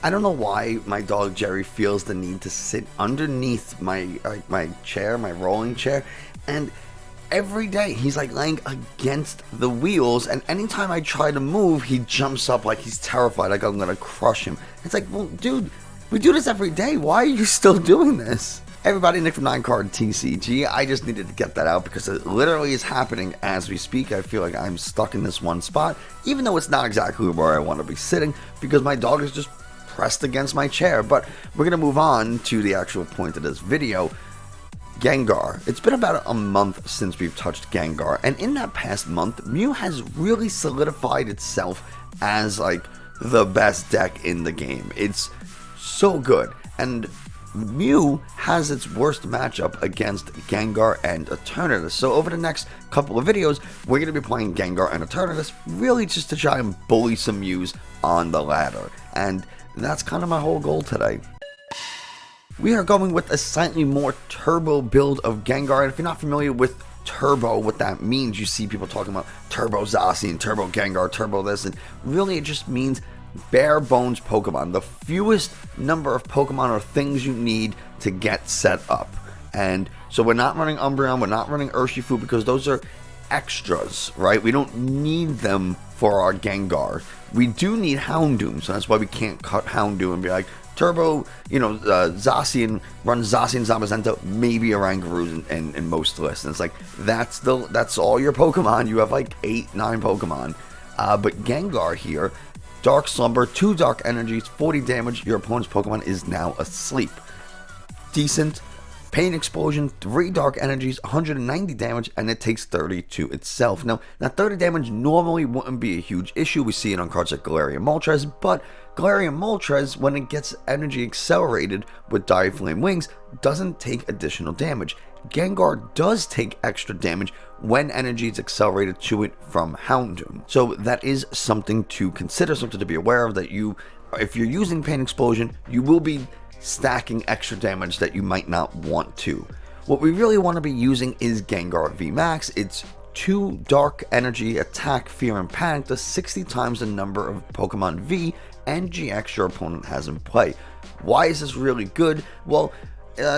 I don't know why my dog Jerry feels the need to sit underneath my chair, my rolling chair, and every day he's like laying against the wheels, and anytime I try to move, he jumps up like he's terrified, like I'm gonna crush him. It's like, well, dude, we do this every day. Why are you still doing this? Everybody, Nick from 9Card TCG. I just needed to get that out because it literally is happening as we speak. I feel like I'm stuck in this one spot, even though it's not exactly where I want to be sitting, because my dog is just pressed against my chair. But we're going to move on to the actual point of this video. Gengar. It's been about a month since we've touched Gengar, and in that past month, Mew has really solidified itself as like the best deck in the game. It's so good, and Mew has its worst matchup against Gengar and Eternatus. So over the next couple of videos, we're going to be playing Gengar and Eternatus, really just to try and bully some Mews on the ladder. And that's kind of my whole goal today. We are going with a slightly more turbo build of Gengar, and if you're not familiar with turbo, what that means, you see people talking about turbo Zacian, turbo Gengar, turbo this, and really it just means bare bones Pokemon, the fewest number of Pokemon or things you need to get set up. And so we're not running Umbreon, we're not running Urshifu, because those are extras, right? We don't need them for our Gengar. We do need Houndoom, so that's why we can't cut Houndoom and be like, turbo, Zacian, run Zacian, Zamazenta, maybe Oranguru in most lists. And it's like, that's all your Pokemon. You have like 8-9 Pokemon. But Gengar here, Dark Slumber, 2 Dark Energies, 40 damage, your opponent's Pokemon is now asleep. Decent. Pain Explosion, 3 Dark Energies, 190 damage, and it takes 30 to itself. Now 30 damage normally wouldn't be a huge issue. We see it on cards like Galarian Moltres, but Galarian Moltres, when it gets energy accelerated with Diaflame Wings, doesn't take additional damage. Gengar does take extra damage when energy is accelerated to it from Houndoom. So that is something to consider, something to be aware of, that if you're using Pain Explosion, you will be stacking extra damage that you might not want to. What we really want to be using is Gengar VMAX. It's 2 Dark Energy attack, fear, and panic, does 60 times the number of Pokemon V and GX your opponent has in play. Why is this really good? Well,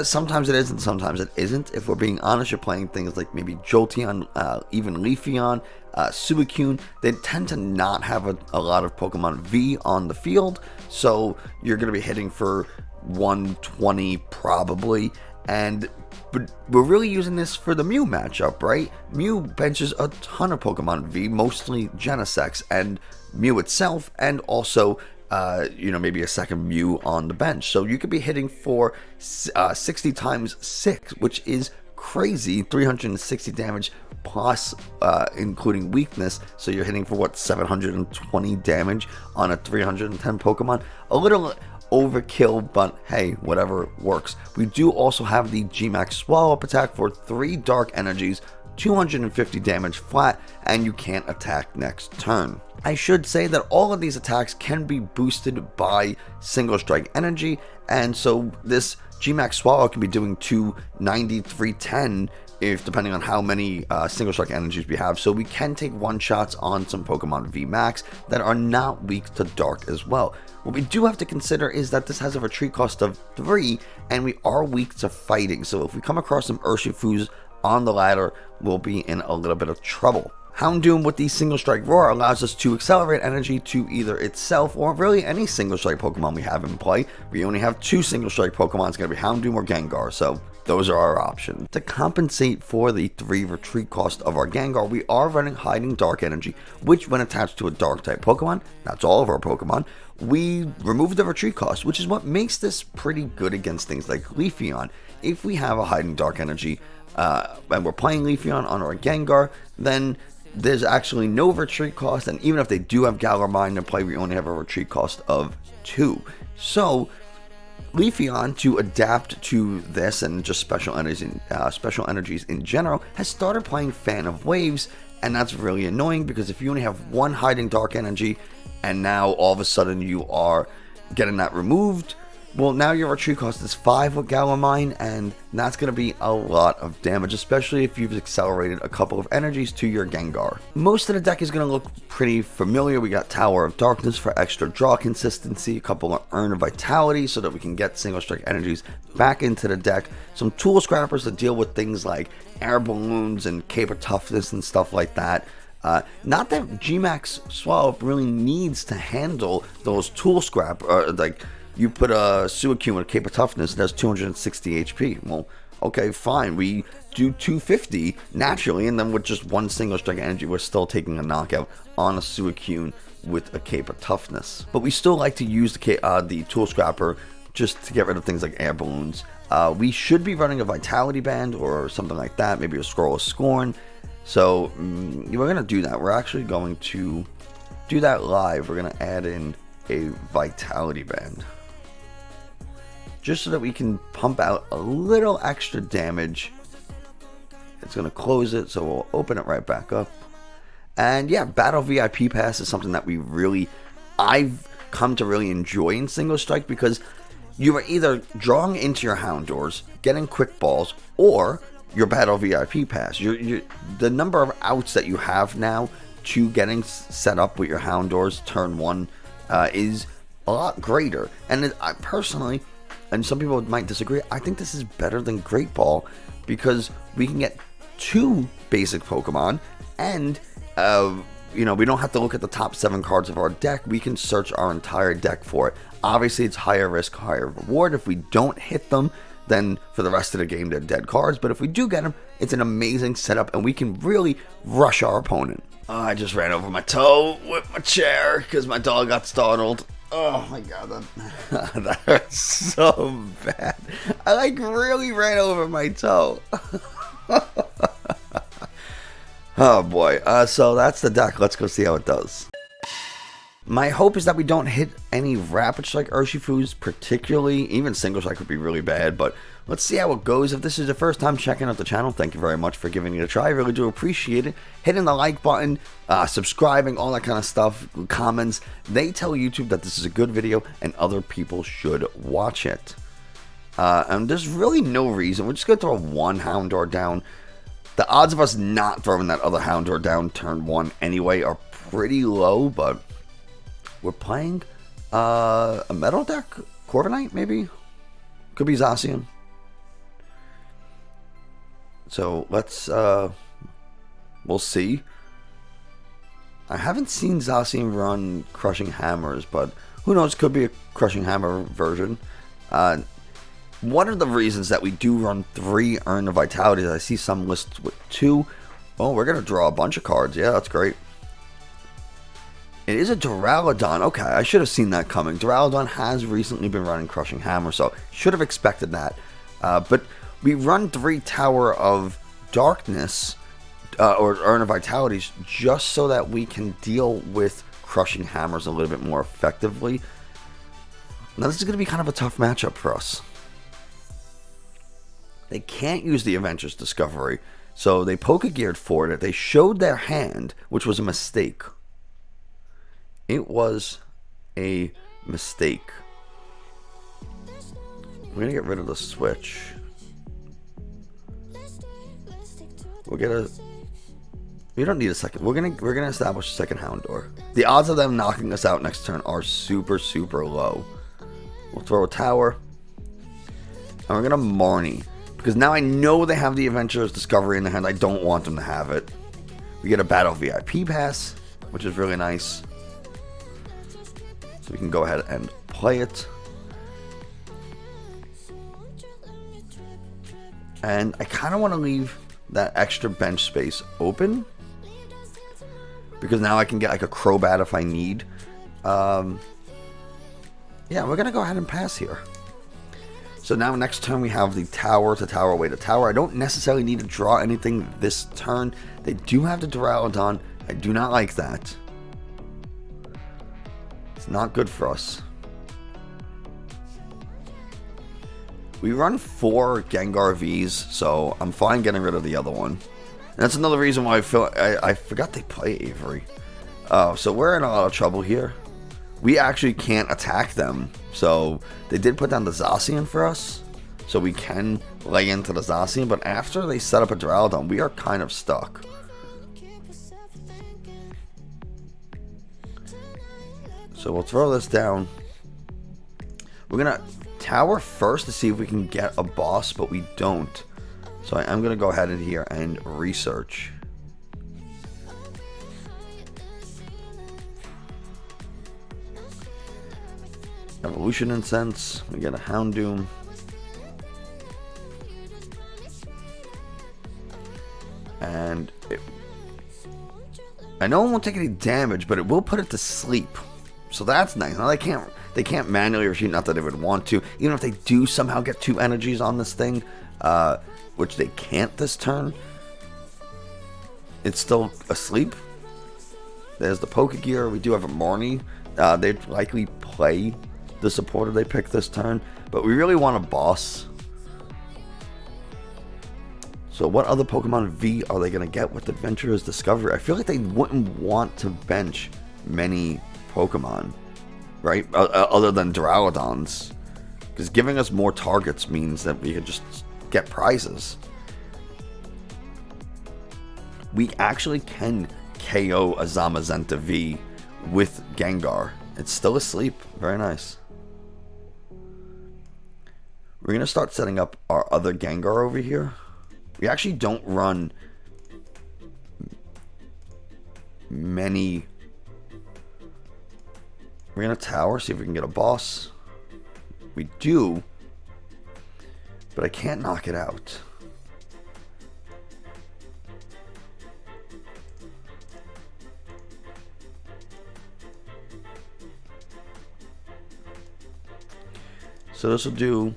sometimes it is and sometimes it isn't. If we're being honest, you're playing things like maybe Jolteon, even Leafeon, Suicune. They tend to not have a lot of Pokemon V on the field, so you're going to be hitting for 120 probably, but we're really using this for the Mew matchup, right? Mew benches a ton of Pokemon V, mostly Genesects and Mew itself, and also maybe a second Mew on the bench. So you could be hitting for 60 times 6, which is crazy. 360 damage plus including weakness, so you're hitting for what, 720 damage on a 310 Pokemon. A little overkill, but hey, whatever works. We do also have the Gmax Swallow Up attack for 3 Dark Energies, 250 damage flat, and you can't attack next turn. I should say that all of these attacks can be boosted by Single Strike Energy, and so this Gmax Swallow can be doing 290, 310 depending on how many Single Strike Energies we have. So we can take one-shots on some Pokemon VMAX that are not weak to Dark as well. What we do have to consider is that this has a retreat cost of 3, and we are weak to fighting. So if we come across some Urshifus on the ladder, we'll be in a little bit of trouble. Houndoom with the Single Strike Roar allows us to accelerate energy to either itself or really any Single Strike Pokemon we have in play. We only have 2 Single Strike Pokemon. It's going to be Houndoom or Gengar, so those are our options. To compensate for the 3 retreat cost of our Gengar, we are running Hiding Dark Energy, which when attached to a Dark-type Pokemon, that's all of our Pokemon, we remove the retreat cost, which is what makes this pretty good against things like Leafeon. If we have a Hiding Dark Energy and we're playing Leafeon on our Gengar, then there's actually no retreat cost, and even if they do have Galarmine in play, we only have a retreat cost of 2. So Leafeon, to adapt to this and just special energies in general, has started playing Fan of Waves, and that's really annoying because if you only have 1 Hiding Dark Energy and now all of a sudden you are getting that removed, Well, now your retreat cost is 5 with Galamine, and that's going to be a lot of damage, especially if you've accelerated a couple of energies to your Gengar. Most of the deck is going to look pretty familiar. We got Tower of Darkness for extra draw consistency, a couple of Urn of Vitality so that we can get single strike energies back into the deck, some Tool Scrappers to deal with things like air balloons and Cape Toughness and stuff like that. Not that Vmax Swallow really needs to handle those Tool Scrap, like you put a Suicune with a Cape of Toughness that has 260 HP. Well, okay, fine. We do 250 naturally, and then with just one single strike energy, we're still taking a knockout on a Suicune with a Cape of Toughness. But we still like to use the Tool Scrapper just to get rid of things like air balloons. We should be running a Vitality Band or something like that, maybe a Scroll of Scorn. So we're going to do that. We're actually going to do that live. We're going to add in a Vitality Band, just so that we can pump out a little extra damage. It's going to close it, so we'll open it right back up. And yeah, Battle VIP Pass is something that I've come to really enjoy in single strike, because you are either drawing into your Houndours, getting quick balls, or your Battle VIP Pass. The number of outs that you have now to getting set up with your Houndours turn 1 is a lot greater. And I personally, and some people might disagree, I think this is better than Great Ball, because we can get 2 basic Pokemon, and we don't have to look at the top 7 cards of our deck. We can search our entire deck for it. Obviously, it's higher risk, higher reward. If we don't hit them, then for the rest of the game, they're dead cards. But if we do get them, it's an amazing setup, and we can really rush our opponent. I just ran over my toe with my chair because my dog got startled. Oh my god, that hurts so bad. I really ran over my toe. Oh boy. So that's the deck. Let's go see how it does. My hope is that we don't hit any Rapid Strike Urshifus particularly. Even Single Strike would be really bad, but let's see how it goes. If this is the first time checking out the channel, thank you very much for giving it a try. I really do appreciate it. Hitting the like button, subscribing, all that kind of stuff, comments. They tell YouTube that this is a good video and other people should watch it. And there's really no reason. We're just going to throw one Houndour down. The odds of us not throwing that other Houndour down turn 1 anyway are pretty low, but we're playing a metal deck? Corviknight, maybe? Could be Zacian. So let's, we'll see. I haven't seen Zacian run Crushing Hammers, but who knows, could be a Crushing Hammer version. One of the reasons that we do run 3 Urn of Vitality is I see some lists with 2. Oh, we're going to draw a bunch of cards. Yeah, that's great. It is a Duraludon. Okay, I should have seen that coming. Duraludon has recently been running Crushing Hammer, so should have expected that. But we run 3 Tower of Darkness, or Urn of Vitalities, just so that we can deal with Crushing Hammers a little bit more effectively. Now, this is going to be kind of a tough matchup for us. They can't use the Adventurous Discovery, so they Pokegeared for it. They showed their hand, which was a mistake. It was a mistake. We're gonna get rid of the switch. We'll get a. We don't need a second. We're gonna establish a second Houndour. The odds of them knocking us out next turn are super low. We'll throw a tower, and we're gonna Marnie, because now I know they have the Adventurous Discovery in their hand. I don't want them to have it. We get a Battle VIP Pass, which is really nice. So we can go ahead and play it. And I kind of want to leave that extra bench space open, because now I can get like a Crobat if I need. Yeah, we're going to go ahead and pass here. So now next turn we have the tower to tower away to tower. I don't necessarily need to draw anything this turn. They do have the Duraludon. I do not like that. Not good for us. We run 4 Gengar Vs, so I'm fine getting rid of the other one. And that's another reason why I forgot they play Avery. Oh, so we're in a lot of trouble here. we actually can't attack them. So they did put down the Zacian for us, so we can lay into the Zacian, but after they set up a Duraludon, we are kind of stuck. So we'll throw this down. We're gonna tower first to see if we can get a boss, but we don't. So I am gonna go ahead in here and research. Evolution Incense. We get a Houndoom. And I know it won't take any damage, but it will put it to sleep. So that's nice. Now they can't manually retreat, not that they would want to. Even if they do somehow get 2 energies on this thing, which they can't this turn, it's still asleep. There's the Pokegear. We do have a Marnie. They'd likely play the supporter they pick this turn, but we really want a boss. So what other Pokemon V are they going to get with Adventurer's Discovery? I feel like they wouldn't want to bench many Pokemon, right? Other than Duraludons. Because giving us more targets means that we could just get prizes. We actually can KO a Zamazenta V with Gengar. It's still asleep. Very nice. We're going to start setting up our other Gengar over here. We actually don't run many. We're going to tower, see if we can get a boss. We do, but I can't knock it out. So this will do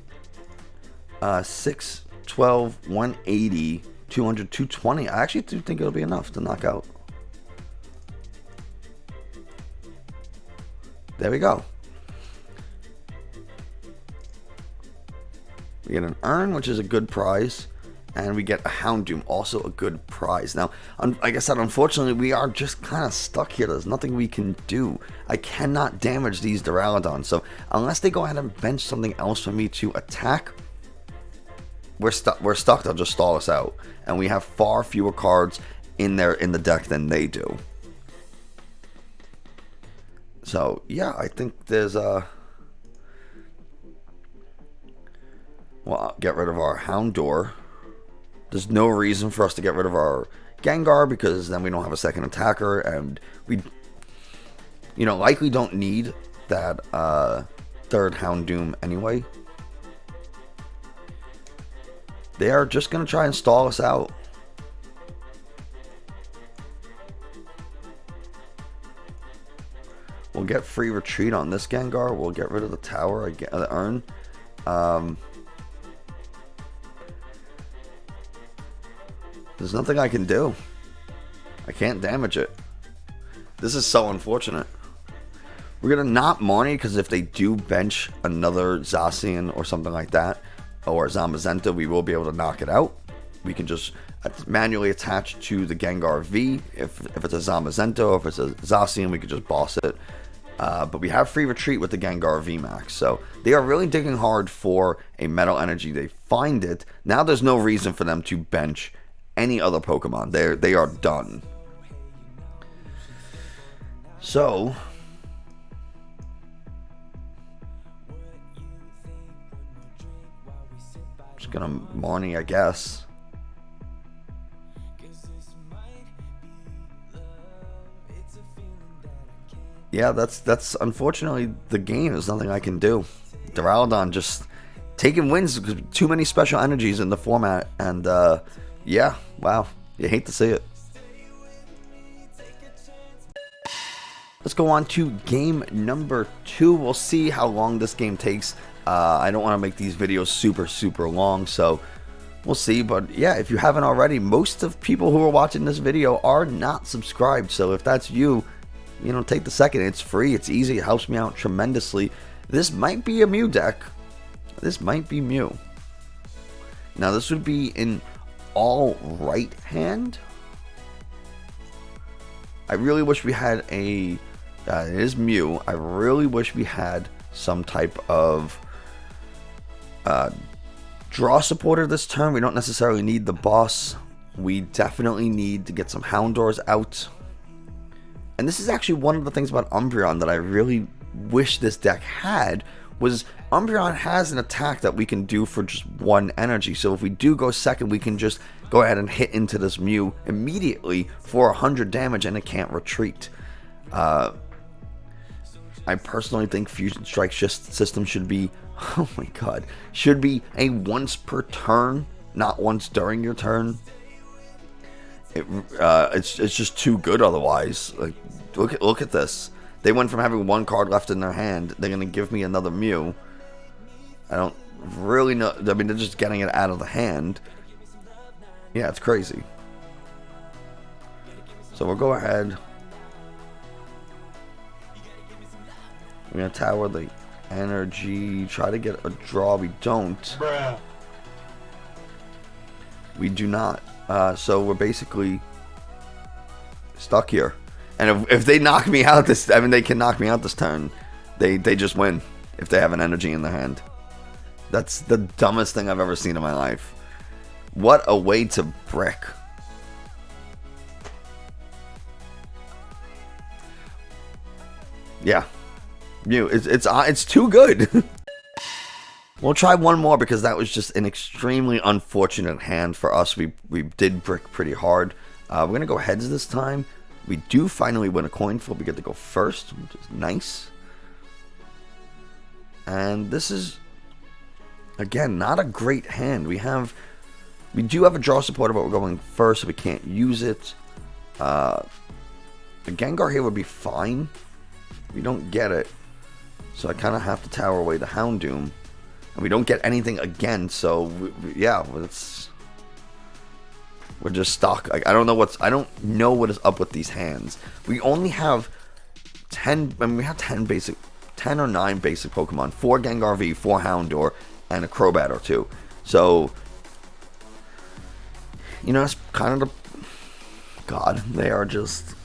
6, 12, 180, 200, 220. I actually do think it'll be enough to knock out. There we go. We get an Urn, which is a good prize. And we get a Houndoom, also a good prize. Now, like I said, unfortunately, we are just kind of stuck here. There's nothing we can do. I cannot damage these Duraludons. So, unless they go ahead and bench something else for me to attack, we're stuck. They'll just stall us out. And we have far fewer cards in the deck than they do. So, yeah, I think there's a... Well, I'll get rid of our Houndour. There's no reason for us to get rid of our Gengar, because then we don't have a second attacker, and we, likely don't need that third Houndoom anyway. They are just going to try and stall us out. We'll get free retreat on this Gengar. We'll get rid of the tower, the Urn. There's nothing I can do. I can't damage it. This is so unfortunate. We're going to not Marnie, because if they do bench another Zacian or something like that, or Zamazenta, we will be able to knock it out. We can just manually attach to the Gengar V. If it's a Zamazenta or if it's a Zacian, we could just boss it. But we have free retreat with the Gengar VMAX. So they are really digging hard for a Metal Energy. They find it. Now there's no reason for them to bench any other Pokemon. They are done. So just gonna Marnie, I guess. Yeah, that's unfortunately the game. There's nothing I can do. Duraludon just taking wins because too many special energies in the format, and yeah, wow, you hate to see it. Let's go on to game number 2. We'll see how long this game takes. I don't want to make these videos super long, so we'll see. But yeah, if you haven't already, most of people who are watching this video are not subscribed. So if that's you, take the second. It's free, it's easy, it helps me out tremendously. This might be a Mew deck. This might be Mew. Now this would be in all right hand. I really wish we had a It is Mew. I really wish we had some type of draw supporter this turn. We don't necessarily need the boss. We definitely need to get some Houndours out. And this is actually one of the things about Umbreon that I really wish this deck had, was Umbreon has an attack that we can do for just 1 energy. So if we do go second, we can just go ahead and hit into this Mew immediately for 100 damage and it can't retreat. I personally think Fusion Strike system should be, oh my god, should be a once per turn, not once during your turn. It's just too good otherwise. Like, look at this. They went from having 1 card left in their hand. They're gonna give me another Mew. I don't really know. I mean, they're just getting it out of the hand. Yeah, it's crazy. So we'll go ahead. We're gonna Tower the Energy. Try to get a draw. We don't. Bruh. We do not. So we're basically stuck here. And if they knock me out this, I mean, they can knock me out this turn. They just win if they have an energy in their hand. That's the dumbest thing I've ever seen in my life. What a way to brick. Yeah, Mew, it's too good. We'll try one more because that was just an extremely unfortunate hand for us. We did brick pretty hard. We're gonna go heads this time. We do finally win a coin flip. We get to go first, which is nice. And this is, again, not a great hand. We do have a draw supporter, but we're going first, so we can't use it. A Gengar here would be fine. We don't get it, so I kind of have to tower away the Houndoom. And we don't get anything again, so yeah, we're just stuck. I don't know what is up with these hands. We only have 10. I mean, we have 10 or 9 basic Pokemon. 4 Gengar V, 4 Houndour, and a Crobat or 2. So, you know, it's kind of the God. They are just.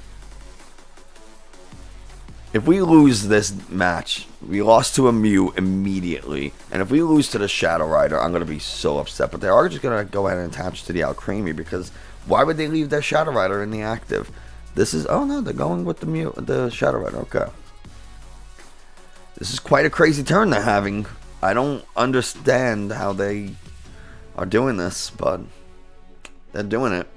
If we lose this match, we lost to a Mew immediately. And if we lose to the Shadow Rider, I'm going to be so upset. But they are just going to go ahead and attach to the Alcremie, because why would they leave their Shadow Rider in the active? This is, oh no, they're going with the Shadow Rider, okay. This is quite a crazy turn they're having. I don't understand how they are doing this, but they're doing it.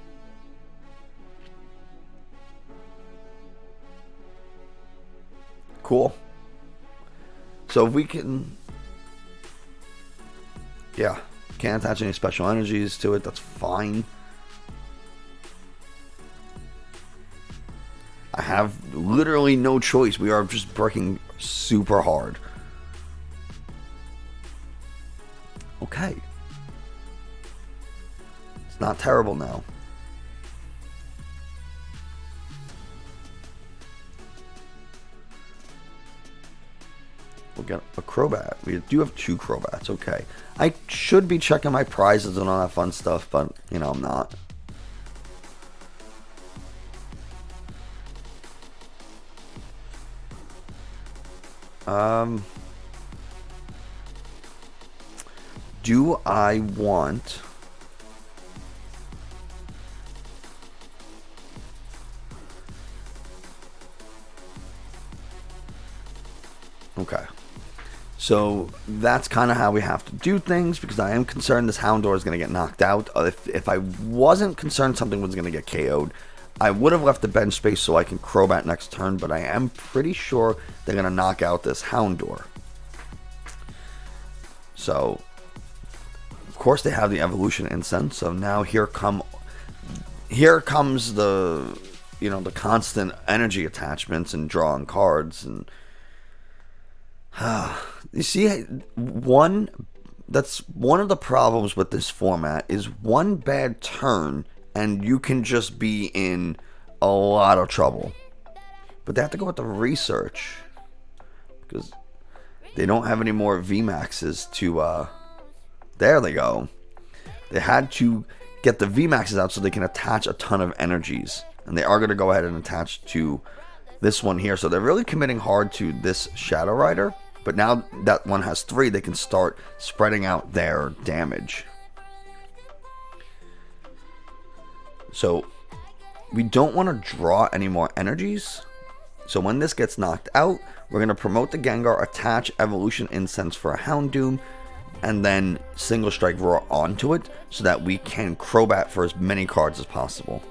Cool. So if we can, yeah, can't attach any special energies to it, that's fine. I have literally no choice. We are just bricking super hard. Okay. It's not terrible now. We'll get a Crobat. We do have 2 Crobats, okay. I should be checking my prizes and all that fun stuff, but, you know, I'm not. Do I want... Okay. So that's kind of how we have to do things, because I am concerned this Houndour is going to get knocked out. If I wasn't concerned something was going to get KO'd, I would have left the bench space so I can Crobat next turn, but I am pretty sure they're going to knock out this Houndour. So, of course, they have the Evolution Incense. So now here comes the, you know, the constant energy attachments and drawing cards. And you see, that's one of the problems with this format is one bad turn and you can just be in a lot of trouble. But they have to go with the research because they don't have any more VMAXs to, there they go. They had to get the VMAXs out so they can attach a ton of energies. And they are going to go ahead and attach to this one here. So they're really committing hard to this Shadow Rider. But now that one has 3, they can start spreading out their damage. So we don't want to draw any more energies. So when this gets knocked out, we're going to promote the Gengar, attach Evolution Incense for a Houndoom, and then Single Strike Roar onto it so that we can Crobat for as many cards as possible.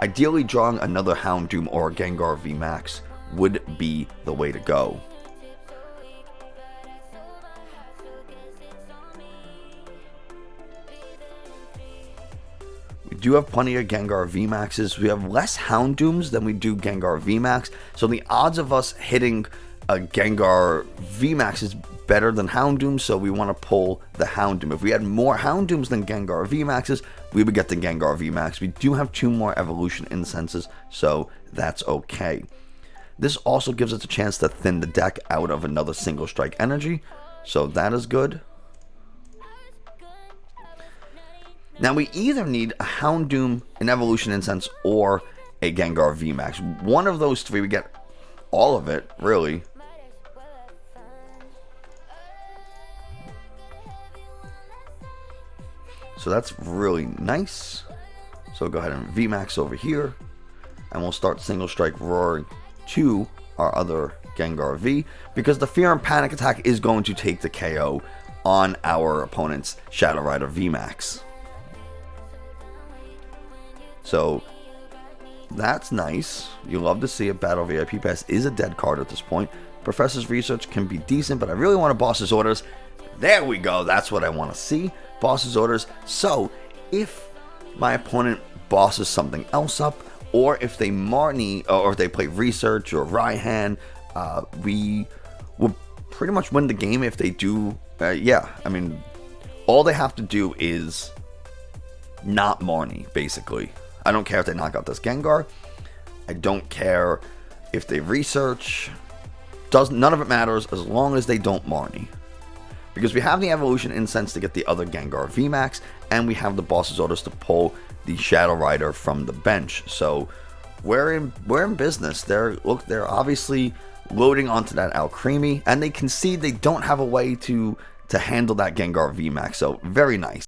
Ideally, drawing another Houndoom or Gengar VMAX would be the way to go. We do have plenty of Gengar VMAXs. We have less Houndooms than we do Gengar VMAX. So the odds of us hitting a Gengar VMAX is better than Houndoom. So we want to pull the Houndoom. If we had more Houndooms than Gengar VMAXs, we would get the Gengar VMAX. We do have 2 more Evolution Incenses, so that's okay. This also gives us a chance to thin the deck out of another Single Strike energy. So that is good. Now we either need a Houndoom, an Evolution Incense, or a Gengar VMAX. One of those 3, we get all of it, really. So that's really nice. So go ahead and VMAX over here. And we'll start Single Strike Roaring to our other Gengar V. Because the Fear and Panic attack is going to take the KO on our opponent's Shadow Rider VMAX. So that's nice. You love to see it. Battle VIP Pass is a dead card at this point. Professor's Research can be decent, but I really want a Boss's Orders. There we go. That's what I want to see. Boss's Orders. So if my opponent bosses something else up, or if they Marnie, or if they play Research or Raihan, we will pretty much win the game if they do. Yeah, I mean, all they have to do is not Marnie, basically. I don't care if they knock out this Gengar. I don't care if they Research. None of it matters as long as they don't Marnie. Because we have the Evolution Incense to get the other Gengar VMAX, and we have the Boss's Orders to pull the Shadow Rider from the bench. So we're in business. They're obviously loading onto that Alcremie, and they concede they don't have a way to handle that Gengar VMAX. So very nice.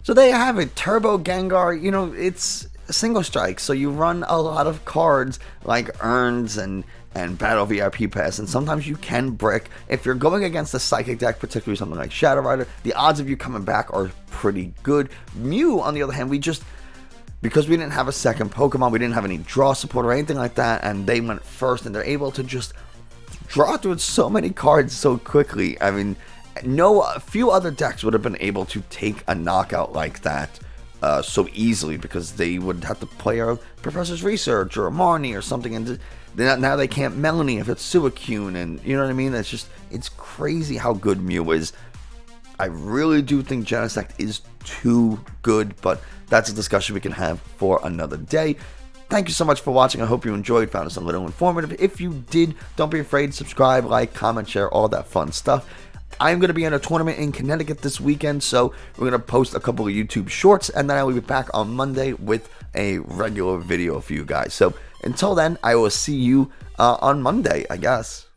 So there you have it, Turbo Gengar. You know, it's a single strike, so you run a lot of cards like Urns and Battle VIP Pass, and sometimes you can brick. If you're going against a Psychic deck, particularly something like Shadow Rider, the odds of you coming back are pretty good. Mew, on the other hand, because we didn't have a second Pokemon, we didn't have any draw support or anything like that, and they went first, and they're able to just draw through so many cards so quickly. I mean, a few other decks would have been able to take a knockout like that so easily, because they would have to play a Professor's Research or a Marnie or something, and now they can't Melanie if it's Suicune, and you know what I mean? It's crazy how good Mew is. I really do think Genesect is too good, but that's a discussion we can have for another day. Thank you so much for watching. I hope you enjoyed, found this a little informative. If you did, don't be afraid to subscribe, like, comment, share, all that fun stuff. I'm going to be in a tournament in Connecticut this weekend, so we're going to post a couple of YouTube shorts, and then I will be back on Monday with a regular video for you guys. So until then, I will see you on Monday, I guess.